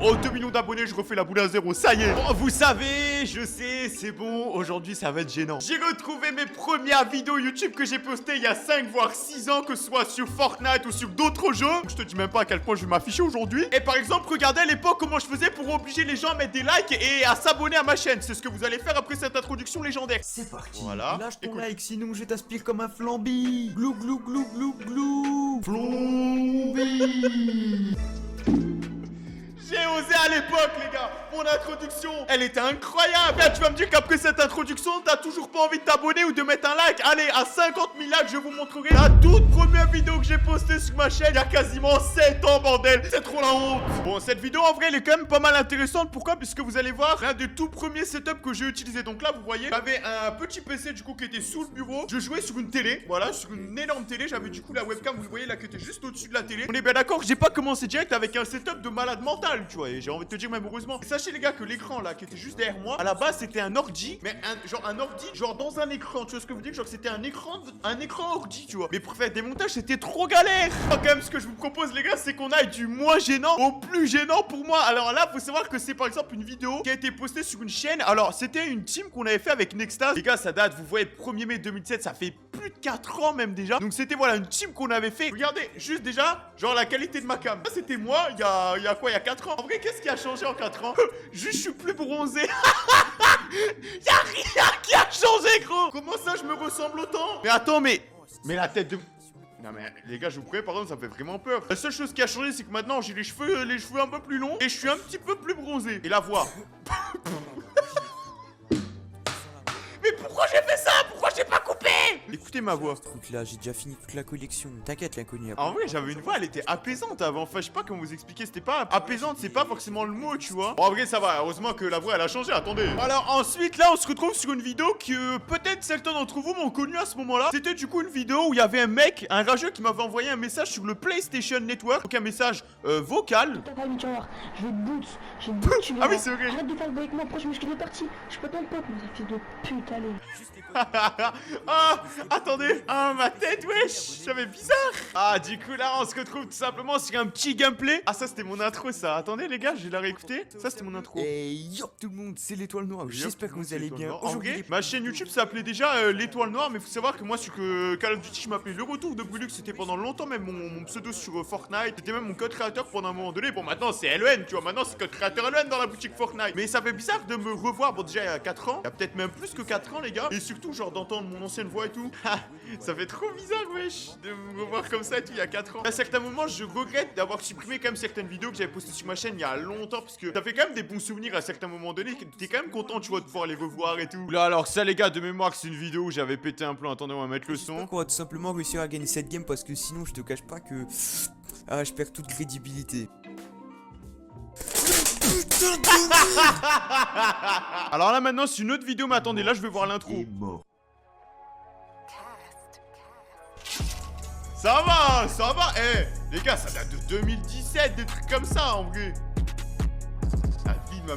Oh, 2 millions d'abonnés, je refais la boule à zéro, ça y est. Bon, vous savez, je sais, c'est bon, aujourd'hui ça va être gênant. J'ai retrouvé mes premières vidéos YouTube que j'ai postées il y a 5 voire 6 ans, que ce soit sur Fortnite ou sur d'autres jeux. Je te dis même pas à quel point je vais m'afficher aujourd'hui. Et par exemple, regardez à l'époque comment je faisais pour obliger les gens à mettre des likes et à s'abonner à ma chaîne. C'est ce que vous allez faire après cette introduction légendaire. C'est parti. Voilà. Lâche ton Écoute. like, sinon je t'aspire comme un flambi. Glou glou glou glou glou. Flambi. J'ai osé à l'époque, les gars. Mon introduction, elle était incroyable. Là, tu vas me dire qu'après cette introduction, t'as toujours pas envie de t'abonner ou de mettre un like. Allez, à 50 000 likes, je vous montrerai la toute première vidéo que j'ai postée sur ma chaîne il y a quasiment 7 ans, bordel. C'est trop la honte. Bon, cette vidéo, en vrai, elle est quand même pas mal intéressante. Pourquoi? Puisque vous allez voir, l'un des tout premiers setups que j'ai utilisé. Donc là, vous voyez, j'avais un petit PC, du coup, qui était sous le bureau. Je jouais sur une télé, voilà, sur une énorme télé. J'avais du coup la webcam, vous le voyez là, qui était juste au-dessus de la télé. On est bien d'accord, j'ai pas commencé direct avec un setup de malade mental, tu vois. Et j'ai envie de te dire, même heureusement. Et sachez, les gars, que l'écran là, qui était juste derrière moi, à la base, c'était un ordi, mais un ordi, genre dans un écran. Tu vois ce que je veux dire? Genre, c'était un écran ordi, tu vois. Mais pour faire des montages, c'était trop galère. Quand même, ce que je vous propose, les gars, c'est qu'on aille du moins gênant au plus gênant pour moi. Alors là, faut savoir que c'est par exemple une vidéo qui a été postée sur une chaîne. Alors, c'était une team qu'on avait fait avec Nextas. Les gars, ça date, vous voyez, 1er mai 2017, ça fait plus de 4 ans même déjà. Donc c'était voilà une team qu'on avait fait. Regardez, juste déjà, genre la qualité de ma cam. Ça c'était moi, il y a quoi, il y a 4 ans. En vrai, qu'est-ce qui a changé en 4 ans? Juste, je suis plus bronzé. Y'a rien qui a changé, gros. Comment ça, je me ressemble autant? Mais attends, mais la tête de... Non mais les gars, je vous promets, par contre, ça me fait vraiment peur. La seule chose qui a changé, c'est que maintenant j'ai les cheveux un peu plus longs et je suis un petit peu plus bronzé. Et la voix. Mais pourquoi j'ai fait ça? Pourquoi j'ai pas coupé? Écoutez ma voix. Écoute là, j'ai déjà fini toute la collection. T'inquiète, l'inconnu. En vrai, j'avais une voix, elle était apaisante avant. Enfin, je sais pas comment vous expliquer. C'était pas apaisante, c'est pas forcément le mot, tu vois. Bon, en vrai, ça va. Heureusement que la voix, elle a changé. Attendez. Alors, ensuite, là, on se retrouve sur une vidéo que peut-être certains d'entre vous m'ont connu à ce moment-là. C'était du coup une vidéo où il y avait un mec, un rageux, qui m'avait envoyé un message sur le PlayStation Network. Donc, un message vocal. Ta famille, tu vas voir, je vais te boot, tu vas Ah oui, voir. c'est vrai. Arrête de faire le bruit avec moi, proche muscle est parti. Je suis pas ton pote, mais fils de pute, allez. Ah, attendez. Ah, ma tête, wesh. Ça fait bizarre. Ah, du coup, là, on se retrouve tout simplement sur un petit gameplay. Ah, ça, c'était mon intro, ça. Attendez, les gars, je vais la réécouter. Ça, c'était mon intro. Hey yo tout le monde, c'est l'étoile noire. J'espère que vous allez bien. En vrai, ma chaîne YouTube s'appelait déjà l'étoile noire, mais faut savoir que moi sur Call of Duty je m'appelais le retour de Brulux. C'était pendant longtemps même mon pseudo sur Fortnite. C'était même mon code créateur pendant un moment donné. Bon, maintenant c'est LEN, tu vois, maintenant c'est code créateur LEN dans la boutique Fortnite. Mais ça fait bizarre de me revoir, bon déjà il y a 4 ans, il y a peut-être même plus que 4 ans les gars. Et surtout genre d'entendre mon ancienne voix et tout. Ça fait trop bizarre wesh, de me revoir comme ça et tout il y a 4 ans. À certains moments je regrette d'avoir supprimé quand même certaines vidéos que j'avais postées sur ma chaîne il y a longtemps, parce que ça fait quand même des bons souvenirs à certains moments donnés. T'es quand même content, tu vois, de pouvoir les revoir et tout. Là, alors ça, les gars, de mémoire, c'est une vidéo où j'avais pété un plomb. Attendez, on va mettre le son. On va tout simplement réussir à gagner cette game parce que sinon, je te cache pas que. Ah, je perds toute crédibilité. Alors là, maintenant, c'est une autre vidéo, mais attendez, là, je vais voir l'intro. Ça va. Eh, les gars, ça date de 2017, des trucs comme ça, en vrai. La vie de ma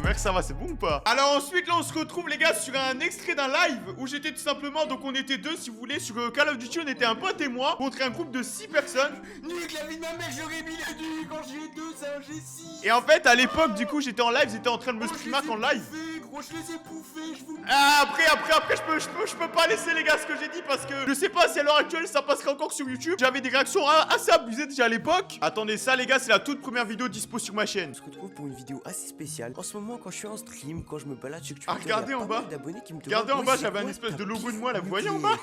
mère, ça va, c'est bon ou pas? Alors ensuite, là, on se retrouve, les gars, sur un extrait d'un live où j'étais tout simplement, donc on était deux, si vous voulez, sur Call of Duty, on était un pote et moi, contre un groupe de 6 personnes. Nique la vie de ma mère, j'aurais mis les deux quand j'ai 2, ça j'ai 6. Et en fait, à l'époque, du coup, j'étais en live, j'étais en train de me streamer en live. Gros, je les ai bouffés, je vous. Ah, après, je peux pas laisser les gars ce que j'ai dit parce que je sais pas si à l'heure actuelle ça passerait encore sur YouTube. J'avais des réactions assez abusées déjà à l'époque. Attendez, ça les gars, c'est la toute première vidéo dispo sur ma chaîne. On se retrouve pour une vidéo assez spéciale. En ce moment, quand je suis en stream, quand je me balade sur YouTube, regardez en bas. Regardez en bas, j'avais un espèce de logo de moi là, vous voyez en bas?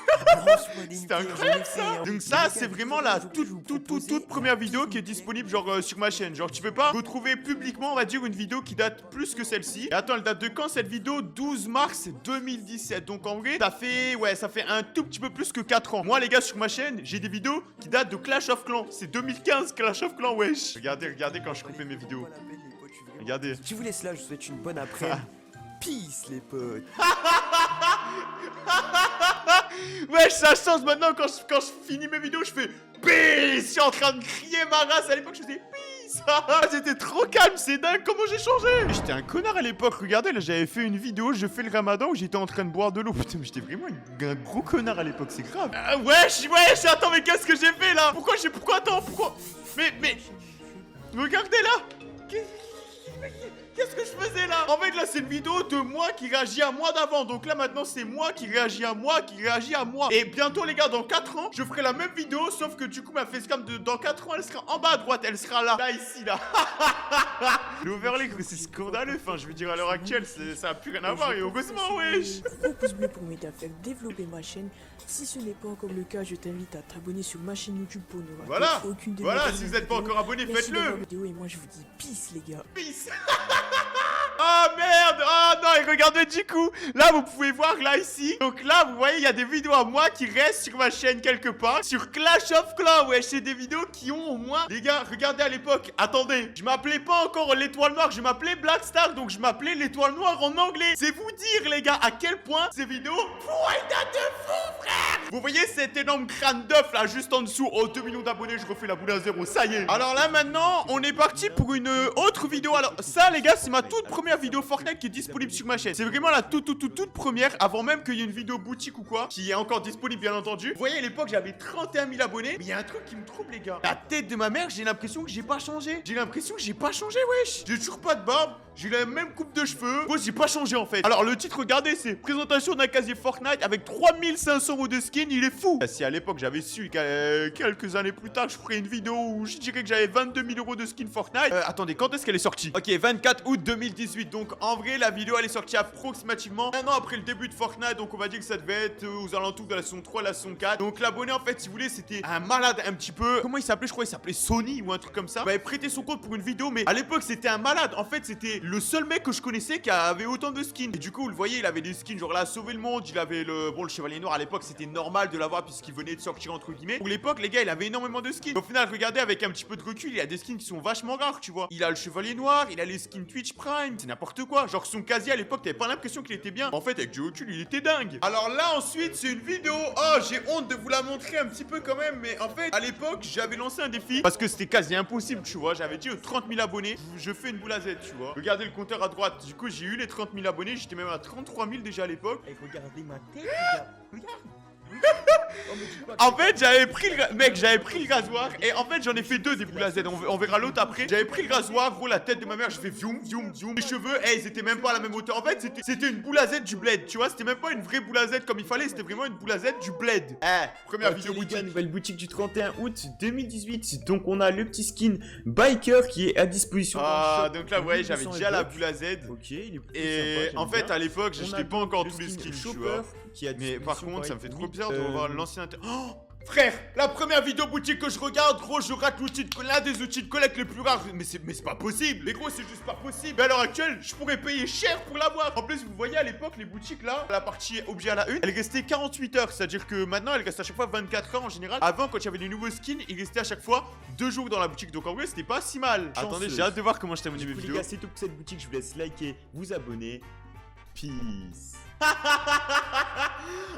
C'était incroyable ça. Donc ça, c'est vraiment la toute première vidéo qui est disponible genre sur ma chaîne. Genre tu peux pas retrouver publiquement, on va dire, une vidéo qui date plus que celle-ci. Et attends, elle date de quand cette vidéo? 12 mars 2017. Donc en vrai, ça fait un tout petit peu plus que 4 ans. Moi les gars, sur ma chaîne, j'ai des vidéos qui datent de Clash of Clans. C'est 2015 Clash of Clans, wesh. Regardez quand je coupais mes vidéos. Regardez. Si vous laissez là, je vous souhaite une bonne après-midi. Peace les potes. Wesh, ça change maintenant quand je finis mes vidéos, je fais peace. Je suis en train de crier ma race. À l'époque, je faisais peace. J'étais trop calme, c'est dingue comment j'ai changé. J'étais un connard à l'époque. Regardez, là, j'avais fait une vidéo, je fais le ramadan où j'étais en train de boire de l'eau. Putain, mais j'étais vraiment un gros connard à l'époque, c'est grave. Wesh, attends, mais qu'est-ce que j'ai fait là? Pourquoi, attends, pourquoi? Mais, regardez là. Qu'est-ce que je faisais là? En fait là c'est une vidéo de moi qui réagit à moi d'avant. Donc là maintenant c'est moi qui réagit à moi, qui réagit à moi. Et bientôt les gars, dans 4 ans, je ferai la même vidéo. Sauf que du coup ma facecam de dans 4 ans elle sera en bas à droite. Elle sera là. Là ici là. L'overlay c'est scandaleux. Enfin je veux dire à l'heure actuelle ça a plus rien à voir. Et heureusement wesh. Gros pouce bleu pour m'aider à faire développer ma chaîne. Si ce n'est pas encore le cas, je t'invite à t'abonner sur ma chaîne YouTube pour ne rater Voilà. aucune de Voilà, mes si vous n'êtes pas vidéos. encore abonné, Merci de voir faites-le. la vidéo et moi je vous dis peace les gars. Peace. Oh merde. Oh non, et regardez du coup. Là vous pouvez voir là ici. Donc là vous voyez il y a des vidéos à moi qui restent sur ma chaîne quelque part. Sur Clash of Clans. Ouais, c'est des vidéos qui ont au moins. Les gars, regardez à l'époque. Attendez, je m'appelais pas encore l'étoile noire. Je m'appelais Black Star. Donc je m'appelais l'étoile noire en anglais. C'est vous dire les gars à quel point ces vidéos. Une date de fou frère. Vous voyez cet énorme crâne d'œuf là juste en dessous. Oh 2 millions d'abonnés, je refais la boule à zéro. Ça y est. Alors là maintenant on est parti pour une autre vidéo. Alors ça les gars c'est ma toute première vidéo Fortnite qui est disponible sur ma chaîne. C'est vraiment la toute première. Avant même qu'il y ait une vidéo boutique ou quoi. Qui est encore disponible bien entendu. Vous voyez à l'époque j'avais 31 000 abonnés. Mais il y a un truc qui me trouble les gars. La tête de ma mère j'ai l'impression que j'ai pas changé. J'ai l'impression que j'ai pas changé wesh. J'ai toujours pas de barbe. J'ai la même coupe de cheveux. Moi j'ai pas changé en fait. Alors le titre regardez c'est présentation d'un casier Fortnite avec 3500 € de skin. Il est fou. Si à l'époque j'avais su quelques années plus tard je ferais une vidéo où je dirais que j'avais 22 000 € de skin Fortnite. Attendez, quand est-ce qu'elle est sortie? Ok, 24 août 2018. Donc en vrai la vidéo elle est sortie approximativement un an après le début de Fortnite. Donc on va dire que ça devait être aux alentours de la saison 3, la saison 4. Donc l'abonné en fait si vous voulez c'était un malade un petit peu. Comment il s'appelait? Je crois il s'appelait Sony ou un truc comme ça. Il m'avait prêté son compte pour une vidéo. Mais à l'époque c'était un malade. En fait c'était le seul mec que je connaissais qui avait autant de skins. Et du coup vous le voyez il avait des skins genre là sauver le monde. Il avait le chevalier noir à l'époque c'était normal de l'avoir puisqu'il venait de sortir entre guillemets. Pour l'époque les gars il avait énormément de skins. Au final regardez avec un petit peu de recul il y a des skins qui sont vachement rares tu vois. Il a le chevalier noir, il a les skins Twitch Prime. C'est n'importe quoi. Genre son casier à l'époque t'avais pas l'impression qu'il était bien. En fait avec du recul il était dingue. Alors là ensuite c'est une vidéo. Oh j'ai honte de vous la montrer un petit peu quand même. Mais en fait à l'époque j'avais lancé un défi. Parce que c'était quasi impossible tu vois. J'avais dit aux 30 000 abonnés je fais une boule à Z tu vois. Regardez le compteur à droite. Du coup j'ai eu les 30 000 abonnés. J'étais même à 33 000 déjà à l'époque. Et regardez ma tête, regarde. En fait j'avais pris le rasoir. Et en fait j'en ai fait deux des boules à Z. On verra l'autre après. J'avais pris le rasoir. Gros la tête de ma mère je fais zoom. Les cheveux ils étaient même pas à la même hauteur. En fait c'était une boule à Z du bled. Tu vois c'était même pas une vraie boule à Z comme il fallait. C'était vraiment une boule à Z du bled. Première vidéo boutique. Nouvelle boutique du 31 août 2018. Donc on a le petit skin biker qui est à disposition. Ah donc là vous voyez j'avais déjà la boule à Z. Ok, il est plutôt Et sympa, en j'aime fait bien. à l'époque On a j'achetais pas donc encore le tous les skin skins tu Chopper vois. qui a Mais par disposition contre ça me fait trop oui, bizarre de revoir l'ancien Oh frère, la première vidéo boutique que je regarde, gros, je rate l'un des outils de collecte les plus rares. Mais c'est pas possible. Les gros, c'est juste pas possible. Mais à l'heure actuelle, je pourrais payer cher pour l'avoir. En plus, vous voyez à l'époque, les boutiques là, la partie objet à la une, elle restait 48 heures. C'est-à-dire que maintenant, elle reste à chaque fois 24 heures en général. Avant, quand il y avait des nouveaux skins, il restait à chaque fois 2 jours dans la boutique. Donc en vrai, c'était pas si mal. Attendez, j'ai hâte de voir comment je termine mes Du coup, les vidéos. gars, c'est tout pour cette boutique. Je vous laisse liker, vous abonner. Peace.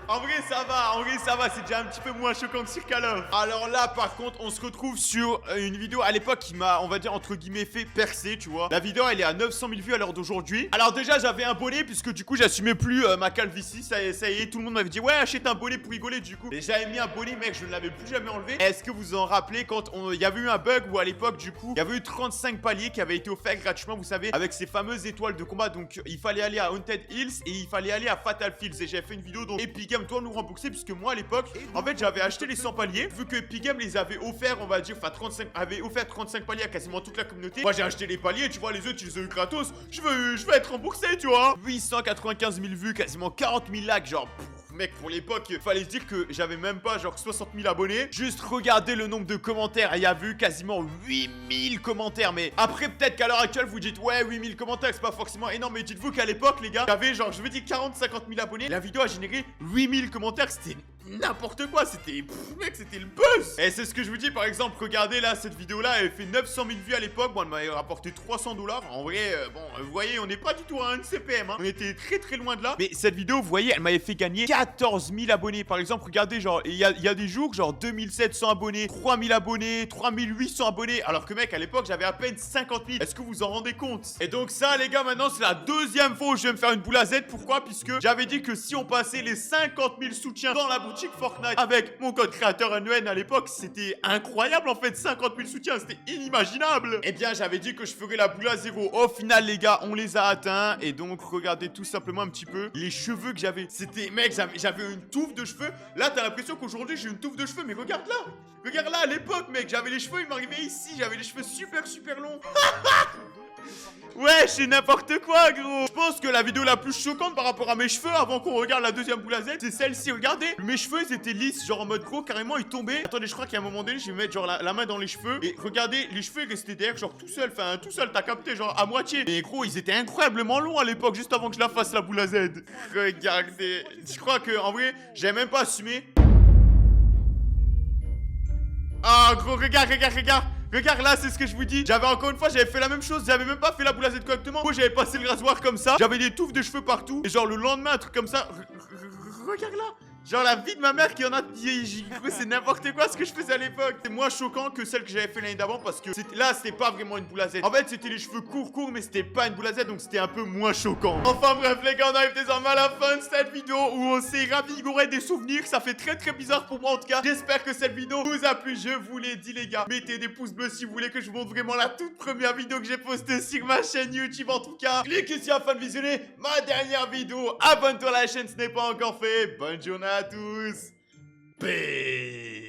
En vrai ça va, c'est déjà un petit peu moins choquant que sur Call of. Alors là par contre on se retrouve sur une vidéo à l'époque qui m'a on va dire entre guillemets fait percer tu vois. La vidéo elle est à 900 000 vues à l'heure d'aujourd'hui. Alors déjà j'avais un bonnet puisque du coup j'assumais plus ma calvitie. Ça y est tout le monde m'avait dit ouais achète un bonnet pour rigoler du coup. Et j'avais mis un bonnet mec je ne l'avais plus jamais enlevé. Est-ce que vous en rappelez quand il y avait eu un bug où à l'époque du coup il y avait eu 35 paliers qui avaient été offerts gratuitement vous savez avec ces fameuses étoiles de combat. Donc il fallait aller à Haunted Hills et il fallait aller à Fatal Fields. Et j'avais fait une vidéo donc Epic Games doit nous rembourser puisque moi à l'époque en fait j'avais acheté les 100 paliers vu que Epic Games les avait offerts on va dire enfin 35 avait offert 35 paliers à quasiment toute la communauté. Moi j'ai acheté les paliers tu vois les autres ils les ont eu gratos. Je veux être remboursé tu vois. 895 000 vues quasiment 40 000 likes genre mec pour l'époque fallait se dire que j'avais même pas genre 60 000 abonnés. Juste regardez le nombre de commentaires. Il y a eu quasiment 8000 commentaires. Mais après peut-être qu'à l'heure actuelle vous dites ouais 8000 commentaires c'est pas forcément énorme. Mais dites-vous qu'à l'époque les gars j'avais genre je veux dire 40-50 000 abonnés. La vidéo a généré 8000 commentaires. C'était n'importe quoi. C'était mec c'était le buzz. Et c'est ce que je vous dis par exemple regardez là cette vidéo là elle fait 900 000 vues à l'époque. Bon elle m'avait rapporté 300 $. En vrai bon vous voyez on n'est pas du tout à un CPM hein. On était très loin de là. Mais cette vidéo vous voyez elle m'avait fait gagner 14 000 abonnés. Par exemple regardez genre il y a des jours genre 2700 abonnés, 3000 abonnés, 3800 abonnés. Alors que mec à l'époque j'avais à peine 50 000. Est-ce que vous en rendez compte? Et donc ça les gars maintenant c'est la deuxième fois où je vais me faire une boule à Z. Pourquoi? Puisque j'avais dit que si on passait les 50 000 soutiens dans la boutique boutique Fortnite avec mon code créateur annuel à l'époque. C'était incroyable en fait, 50 000 soutiens, c'était inimaginable. Eh bien, j'avais dit que je ferais la boule à zéro. Au final, les gars, on les a atteints. Et donc, regardez tout simplement un petit peu les cheveux que j'avais. C'était, mec, j'avais une touffe de cheveux. Là, t'as l'impression qu'aujourd'hui, j'ai une touffe de cheveux. Mais regarde là. Regarde là, à l'époque, mec, j'avais les cheveux, ils m'arrivaient ici. J'avais les cheveux super longs. Ouais, c'est n'importe quoi, gros. Je pense que la vidéo la plus choquante par rapport à mes cheveux, avant qu'on regarde la deuxième boule à Z, c'est celle-ci. Regardez, mes cheveux, ils étaient lisses, genre en mode gros, carrément, ils tombaient. Attendez, je crois qu'à un moment donné, je vais mettre genre la main dans les cheveux. Et regardez, les cheveux, ils restaient derrière, genre tout seul. Enfin, tout seul, t'as capté, genre à moitié. Mais gros, ils étaient incroyablement longs à l'époque, juste avant que je la fasse la boule à Z. Regardez. Je crois que, en vrai, j'ai même pas assumé. Ah, gros, regarde. Regarde là, c'est ce que je vous dis. J'avais encore une fois, j'avais fait la même chose. J'avais même pas fait la boule à Z correctement. Moi, j'avais passé le rasoir comme ça. J'avais des touffes de cheveux partout. Et genre, le lendemain, un truc comme ça. Regarde là. Genre, la vie de ma mère qui en a. C'est n'importe quoi ce que je faisais à l'époque. C'est moins choquant que celle que j'avais fait l'année d'avant. Parce que là, c'était pas vraiment une boule à Z. En fait, c'était les cheveux courts, mais c'était pas une boule à Z. Donc, c'était un peu moins choquant. Enfin, bref, les gars, on arrive désormais à la fin de cette vidéo où on s'est ravigoré des souvenirs. Ça fait très bizarre pour moi en tout cas. J'espère que cette vidéo vous a plu. Je vous l'ai dit, les gars. Mettez des pouces bleus si vous voulez que je vous montre vraiment la toute première vidéo que j'ai postée sur ma chaîne YouTube. En tout cas, cliquez ici afin de visionner ma dernière vidéo. Abonne-toi à la chaîne si ce n'est pas encore fait. Bonne journée à tous. Peace.